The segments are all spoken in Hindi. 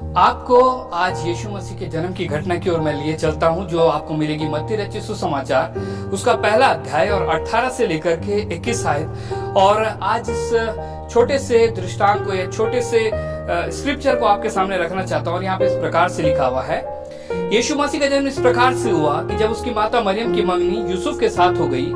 आपको आज यीशु मसीह के जन्म की घटना की ओर मैं लिए चलता हूं, जो आपको मिलेगी मत्ती रचित सुसमाचार उसका पहला अध्याय और 18 से लेकर के 21 आयत। और आज इस छोटे से दृष्टांत को या छोटे से स्क्रिप्चर को आपके सामने रखना चाहता हूं। और यहाँ पे इस प्रकार से लिखा हुआ है, यीशु मसीह का जन्म इस प्रकार से हुआ कि जब उसकी माता मरियम की मंगनी यूसुफ के साथ हो गई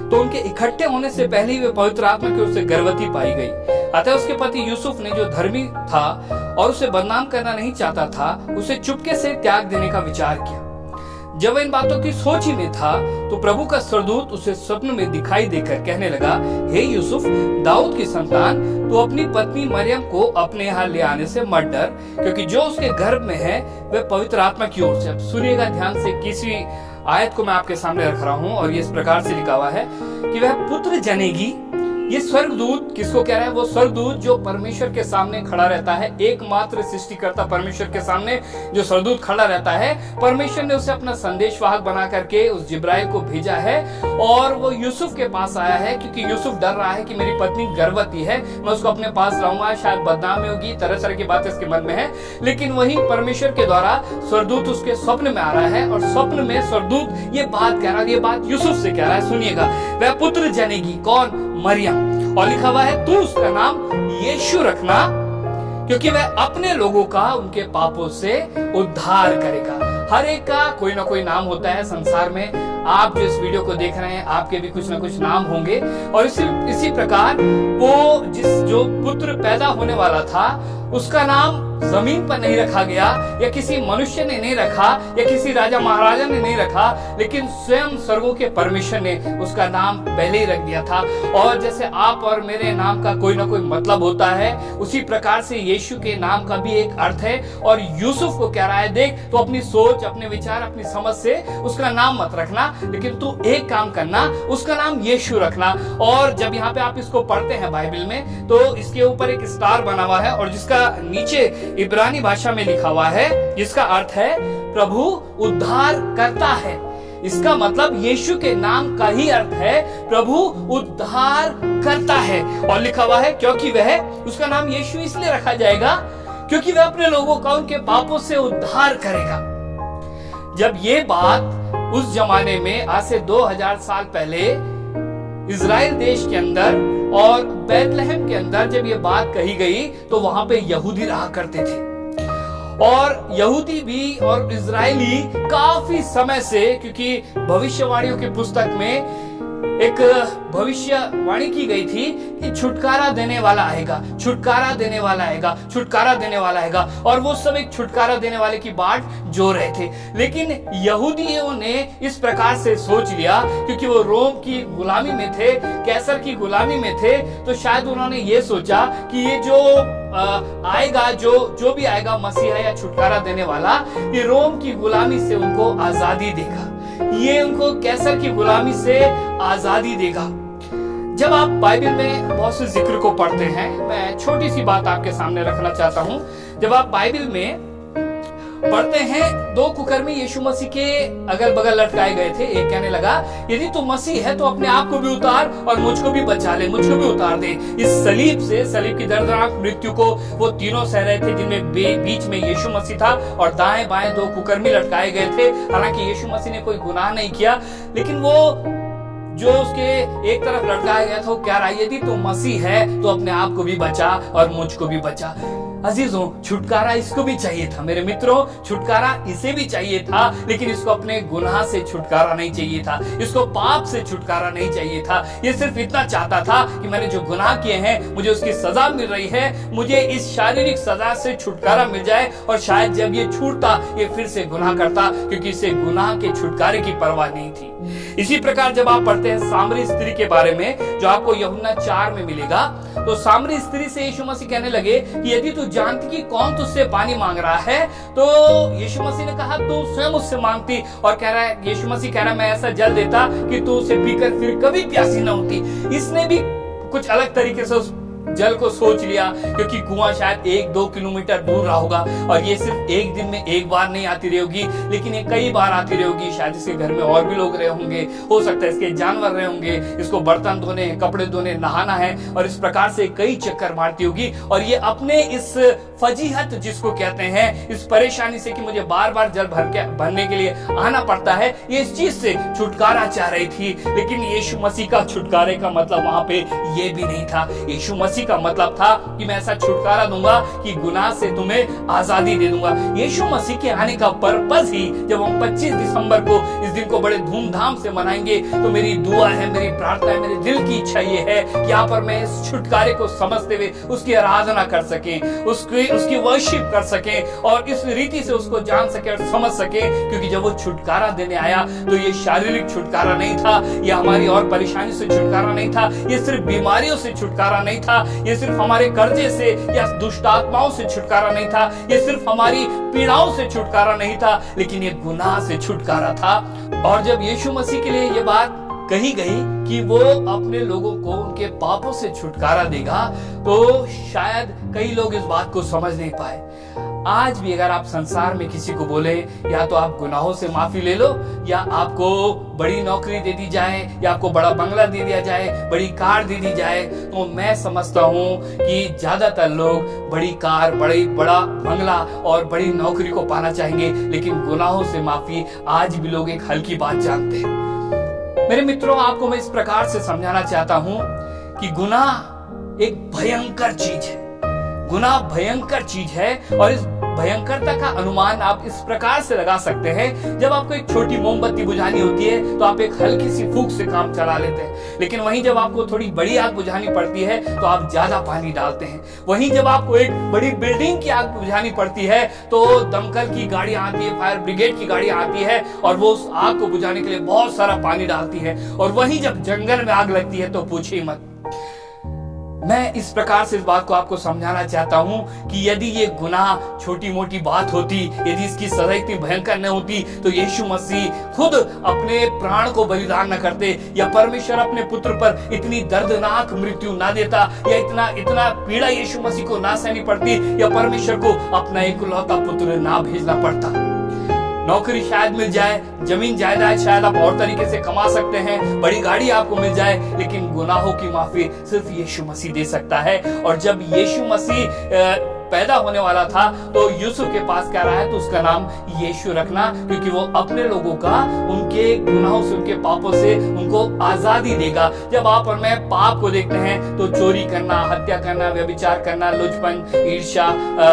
तो उनके इकट्ठे होने से पहले ही वे पवित्र आत्मा की ओर से गर्भवती पाई गई। अतः उसके पति यूसुफ ने, जो धर्मी था और उसे बदनाम करना नहीं चाहता था, उसे चुपके से त्याग देने का विचार किया। जब वह इन बातों की सोच ही में था तो प्रभु का स्वर्गदूत उसे स्वप्न में दिखाई देकर कहने लगा, हे यूसुफ, दाऊद की संतान, तू अपनी पत्नी मरियम को अपने यहाँ ले आने से मत डर, क्योंकि जो उसके गर्भ में है वह पवित्र आत्मा की ओर से। अब सुनिएगा ध्यान से, किसी आयत को मैं आपके सामने रख रहा हूं और ये इस प्रकार से लिखा हुआ है कि वह पुत्र जनेगी। ये स्वर्गदूत किसको कह रहा है? वो स्वर्गदूत जो परमेश्वर के सामने खड़ा रहता है, एकमात्र सृष्टिकर्ता परमेश्वर के सामने जो स्वर्गदूत खड़ा रहता है। परमेश्वर ने उसे अपना संदेशवाहक बना करके उस जिब्राइल को भेजा है और वो यूसुफ के पास आया है, क्योंकि यूसुफ डर रहा है कि मेरी पत्नी गर्भवती है, मैं उसको अपने पास लाऊंगा, शायद बदनामी होगी, तरह तरह की बातें इसके मन में है। लेकिन वही परमेश्वर के द्वारा स्वर्गदूत उसके स्वप्न में आ रहा है और स्वप्न में स्वर्गदूत ये बात कह रहा है, ये बात यूसुफ से कह रहा है। सुनिएगा, वह पुत्र जनेगी। कौन? मरियम। और लिखा हुआ है, तू उसका नाम यीशु रखना, क्योंकि वह अपने लोगों का उनके पापों से उद्धार करेगा। हर एक का कोई ना कोई नाम होता है संसार में। आप जो इस वीडियो को देख रहे हैं, आपके भी कुछ ना कुछ नाम होंगे। और इसी प्रकार वो जो पुत्र पैदा होने वाला था, उसका नाम जमीन पर नहीं रखा गया या किसी मनुष्य ने नहीं रखा या किसी राजा महाराजा ने नहीं रखा, लेकिन स्वयं स्वर्गों के परमेश्वर ने उसका नाम पहले ही रख दिया था। और जैसे आप और मेरे नाम का कोई ना कोई मतलब होता है, उसी प्रकार से यीशु के नाम का भी एक अर्थ है। और यूसुफ को कह रहा है, देख, तो अपनी सोच, अपने विचार, अपनी समझ से उसका नाम मत रखना, लेकिन तू एक काम करना, उसका नाम यीशु रखना। और जब यहाँ पे आप इसको पढ़ते हैं बाइबल में, तो इसके ऊपर एक स्टार बना हुआ है और जिसका नीचे इब्रानी भाषा में लिखा हुआ है, जिसका अर्थ है प्रभु उद्धार करता है। इसका मतलब यीशु के नाम का ही अर्थ है प्रभु उद्धार करता है। और लिखा हुआ है, क्योंकि वह, उसका नाम यीशु इसलिए रखा जाएगा क्योंकि वह अपने लोगों का उनके पापों से उद्धार करेगा। जब ये बात उस जमाने में, आज से 2000 साल पहले इजराइल देश के अंदर और बैतलहम के अंदर जब ये बात कही गई, तो वहां पे यहूदी रहा करते थे। और यहूदी भी और इजरायली काफी समय से, क्योंकि भविष्यवाणियों की पुस्तक में एक भविष्यवाणी की गई थी कि छुटकारा देने वाला आएगा, छुटकारा देने वाला आएगा, छुटकारा देने वाला आएगा। और वो सब एक छुटकारा देने वाले की बाट जो रहे थे। लेकिन यहूदियों ने इस प्रकार से सोच लिया, क्योंकि वो रोम की गुलामी में थे, कैसर की गुलामी में थे, तो शायद उन्होंने ये सोचा कि ये जो आएगा, जो भी आएगा मसीहा या छुटकारा देने वाला, ये रोम की गुलामी से उनको आजादी देगा, ये उनको कैसर की गुलामी से आजादी देगा। जब आप बाइबल में बहुत से जिक्र को पढ़ते हैं, मैं छोटी सी बात आपके सामने रखना चाहता हूं। जब आप बाइबल में पढ़ते हैं, 2 कुकर्मी यीशु मसीह के अगल बगल लटकाए गए थे। एक कहने लगा, यदि तू मसीह है तो अपने आप को भी उतार और मुझको भी बचा ले, मुझको भी उतार दे इस सलीब से। सलीब की दर्दनाक मृत्यु को वो तीनों सह रहे थे, जिनमें बीच में यीशु मसीह था और दाएं बाएं 2 कुकर्मी लटकाए गए थे। हालांकि यीशु मसीह ने कोई गुनाह नहीं किया, लेकिन वो जो उसके एक तरफ लटकाया गया था, वो कह रहा है, यदि तू मसीह है तो अपने आप को भी बचा और मुझको भी बचा। अजीजों, छुटकारा इसको भी चाहिए था। मेरे मित्रों, छुटकारा इसे भी चाहिए था, लेकिन इसको अपने गुनाह से छुटकारा नहीं चाहिए था, इसको पाप से छुटकारा नहीं चाहिए था। ये सिर्फ इतना चाहता था कि मैंने जो गुनाह किए हैं, मुझे उसकी सजा मिल रही है, मुझे इस शारीरिक सजा से छुटकारा मिल जाए। और शायद जब ये छूटता, ये फिर से गुनाह करता, क्योंकि इसे गुनाह के छुटकारे की परवाह नहीं थी। इसी प्रकार जब आप पढ़ते हैं सामरी स्त्री के बारे में, जो आपको यूहन्ना 4 में मिलेगा, तो सामरी स्त्री से यीशु मसीह कहने लगे कि यदि तू जानती कि कौन तुझसे पानी मांग रहा है, तो यीशु मसीह ने कहा, तू स्वयं उससे मांगती। और कह रहा है, यीशु मसीह कह रहा है, मैं ऐसा जल देता कि तू उसे पीकर फिर कभी प्यासी न होती। इसने भी कुछ अलग तरीके से उस जल को सोच लिया, क्योंकि कुआं शायद 1-2 किलोमीटर दूर रहा होगा और ये सिर्फ एक दिन में एक बार नहीं आती रही होगी, लेकिन ये कई बार आती रही होगी। शायद इसके घर में और भी लोग रहे होंगे, हो सकता है इसके जानवर रहे होंगे, इसको बर्तन धोने, कपड़े धोने, नहाना है, और इस प्रकार से कई चक्कर मारती होगी। और ये अपने इस फजीहत जिसको कहते हैं, इस परेशानी से कि मुझे बार बार जल भरने के लिए आना पड़ता है, ये इस चीज से छुटकारा चाह रही थी। लेकिन यीशु मसीह का छुटकारे का मतलब वहां पे ये भी नहीं था। यीशु मसीह का मतलब था कि मैं ऐसा छुटकारा दूंगा कि गुनाह से तुम्हें आजादी दे दूंगा। यीशु मसीह के आने का पर्पस ही, जब हम 25 दिसंबर को इस दिन को बड़े धूमधाम से मनाएंगे, तो मेरी दुआ है, मेरी प्रार्थना है, मेरे दिल की इच्छा ये है कि यहाँ पर मैं इस छुटकारे को समझते हुए उसकी आराधना कर सकें, उसकी वर्शिप कर सकें और इस रीति से उसको जान सके और समझ सके। क्योंकि जब वो छुटकारा देने आया तो ये शारीरिक छुटकारा नहीं था, ये हमारी और परेशानी से छुटकारा नहीं था, ये सिर्फ बीमारियों से छुटकारा नहीं था, ये सिर्फ हमारे कर्जे से या दुष्ट आत्माओं से छुटकारा नहीं था, ये सिर्फ हमारी पीड़ाओं से छुटकारा नहीं था, लेकिन ये गुनाह से छुटकारा था। और जब यीशु मसीह के लिए ये बात कही गई कि वो अपने लोगों को उनके पापों से छुटकारा देगा, तो शायद कई लोग इस बात को समझ नहीं पाए। आज भी अगर आप संसार में किसी को बोले या तो आप गुनाहों से माफी ले लो, या आपको बड़ी नौकरी दे दी जाए, या आपको बड़ा बंगला दे दिया जाए, बड़ी कार दे दी जाए, तो मैं समझता हूं कि ज्यादातर लोग बड़ी कार, बड़ा बंगला और बड़ी नौकरी को पाना चाहेंगे, लेकिन गुनाहों से माफी आज भी लोग एक हल्की बात जानते हैं। मेरे मित्रों, आपको मैं इस प्रकार से समझाना चाहता हूं कि गुनाह एक भयंकर चीज है। गुनाह भयंकर चीज है, और इस भयंकरता का अनुमान आप इस प्रकार से लगा सकते हैं, जब आपको एक छोटी मोमबत्ती बुझानी होती है तो आप एक हल्की सी फूंक से काम चला लेते हैं, लेकिन वहीं जब आपको थोड़ी बड़ी आग बुझानी पड़ती है तो आप ज्यादा पानी डालते हैं। वहीं जब आपको एक बड़ी बिल्डिंग की आग बुझानी पड़ती है तो दमकल की गाड़ी आती है, फायर ब्रिगेड की गाड़ी आती है और वो उस आग को बुझाने के लिए बहुत सारा पानी डालती है। और वहीं जब जंगल में आग लगती है तो पूछिए मत। मैं इस प्रकार से इस बात को आपको समझाना चाहता हूं कि यदि ये गुनाह छोटी मोटी बात होती, यदि इसकी सजा इतनी भयंकर न होती, तो यीशु मसीह खुद अपने प्राण को बलिदान न करते, या परमेश्वर अपने पुत्र पर इतनी दर्दनाक मृत्यु ना देता, या इतना पीड़ा यीशु मसीह को ना सहनी पड़ती, या परमेश्वर को अपना इकलौता पुत्र ना भेजना पड़ता। नौकरी शायद मिल जाए, जमीन जायदाद शायद आप और तरीके से कमा सकते हैं, बड़ी गाड़ी आपको मिल जाए, लेकिन गुनाहों की माफी सिर्फ यीशु मसीह दे सकता है। और जब यीशु मसीह पैदा होने वाला था तो यूसुफ के पास क्या रहा है, तो उसका नाम यीशु रखना, क्योंकि वो अपने लोगों का उनके गुनाहों से, उनके पापों से उनको आजादी देगा। जब आप और मैं पाप को देखते हैं तो चोरी करना, हत्या करना, व्यभिचार करना, लुचपन, ईर्ष्या,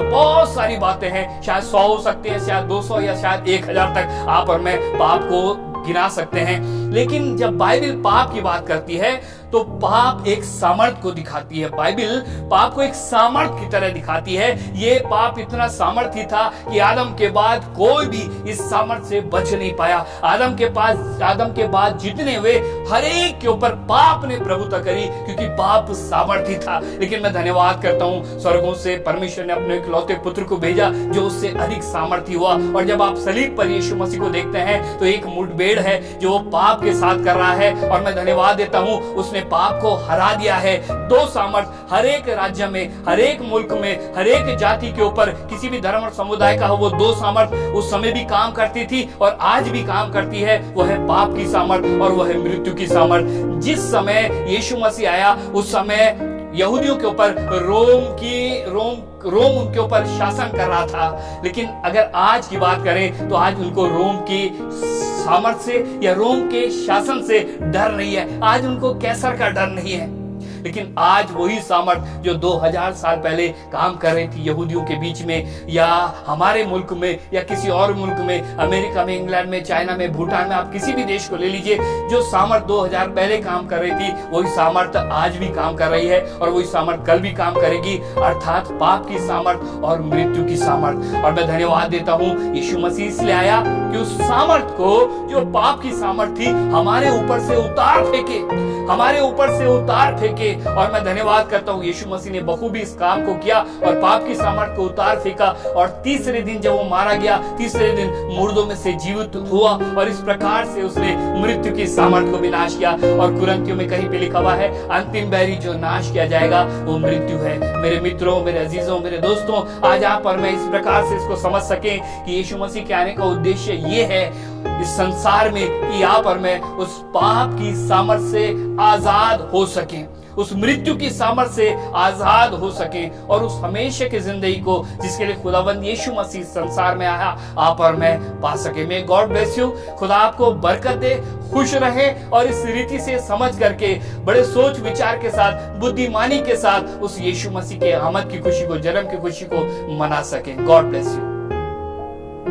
बहुत सारी बातें हैं, शायद 100 हो सकते हैं, शायद 200 या शायद 1000 तक आप और मैं पाप को गिना सकते हैं। लेकिन जब बाइबल पाप की बात करती है तो पाप एक सामर्थ को दिखाती है। बाइबल पाप को एक सामर्थ की तरह दिखाती है। ये पाप इतना सामर्थी था कि आदम के बाद कोई भी इस सामर्थ से बच नहीं पाया। आदम के बाद जितने हुए हर एक के ऊपर पाप ने प्रभुता करी, क्योंकि पाप सामर्थी था। लेकिन मैं धन्यवाद करता हूं, स्वर्गों से परमेश्वर ने अपने इकलौते पुत्र को भेजा जो उससे अधिक सामर्थी हुआ। और जब आप सलीब पर यीशु मसीह को देखते हैं तो एक मुठभेड़ है जो पाप के साथ कर रहा है, और मैं धन्यवाद देता हूं उसने पाप को हरा दिया है। दो सामर्थ हर एक राज्य में, हर एक मुल्क में, हर एक जाति के ऊपर, किसी भी धर्म और समुदाय का हो, वो दो सामर्थ उस समय भी काम करती थी और आज भी काम करती है। वो है पाप की सामर्थ और वो है मृत्यु की सामर्थ। जिस समय यीशु मसीह आया उस समय यहूदियों के ऊपर रोम उनके ऊपर शासन कर रहा था। लेकिन अगर आज की बात करें तो आज उनको रोम की सामर्थ से या रोम के शासन से डर नहीं है, आज उनको कैसर का डर नहीं है। लेकिन आज वही सामर्थ जो 2000 साल पहले काम कर रही थी यहूदियों के बीच में, या हमारे मुल्क में, या किसी और मुल्क में, अमेरिका में, इंग्लैंड में, चाइना में, भूटान में, आप किसी भी देश को ले लीजिए, जो सामर्थ 2000 पहले काम कर रही थी वही सामर्थ आज भी काम कर रही है और वही सामर्थ कल भी काम करेगी, अर्थात पाप की सामर्थ और मृत्यु की सामर्थ। और मैं धन्यवाद देता हूँ यीशु मसीह इसलिए आया कि उस सामर्थ को, जो पाप की सामर्थ थी, हमारे ऊपर से उतार फेंके, हमारे ऊपर से उतार फेंके। और मैं धन्यवाद करता हूँ, यीशु मसीह ने बखूबी इस काम को किया और पाप की सामर्थ को उतार फेंका। और तीसरे दिन जब वो मारा गया, तीसरे दिन मुर्दों में से जीवित हुआ और इस प्रकार से उसने मृत्यु की सामर्थ को भी नाश किया। और कुरिन्थियों में कहीं पे लिखा हुआ है, अंतिम बैरी जो नाश किया जाएगा वो मृत्यु है। मेरे मित्रों, मेरे अजीजों, मेरे दोस्तों, आज आप और मैं इस प्रकार से इसको समझ सके कि यीशु मसीह के आने का उद्देश्य ये है इस संसार में कि आप और मैं उस पाप की सामर्थ से आजाद हो सकें, उस मृत्यु की सामर्थ से आजाद हो सके और उस हमेशा की जिंदगी को जिसके लिए खुदावंद यीशु मसीह संसार में आया आप और मैं पा सके। मैं गॉड ब्लेस यू। खुदा आपको बरकत दे, खुश रहे और इस रीति से समझ करके बड़े सोच विचार के साथ, बुद्धिमानी के साथ उस यीशु मसीह के आमद की खुशी को, जन्म की खुशी को मना सके। God bless you.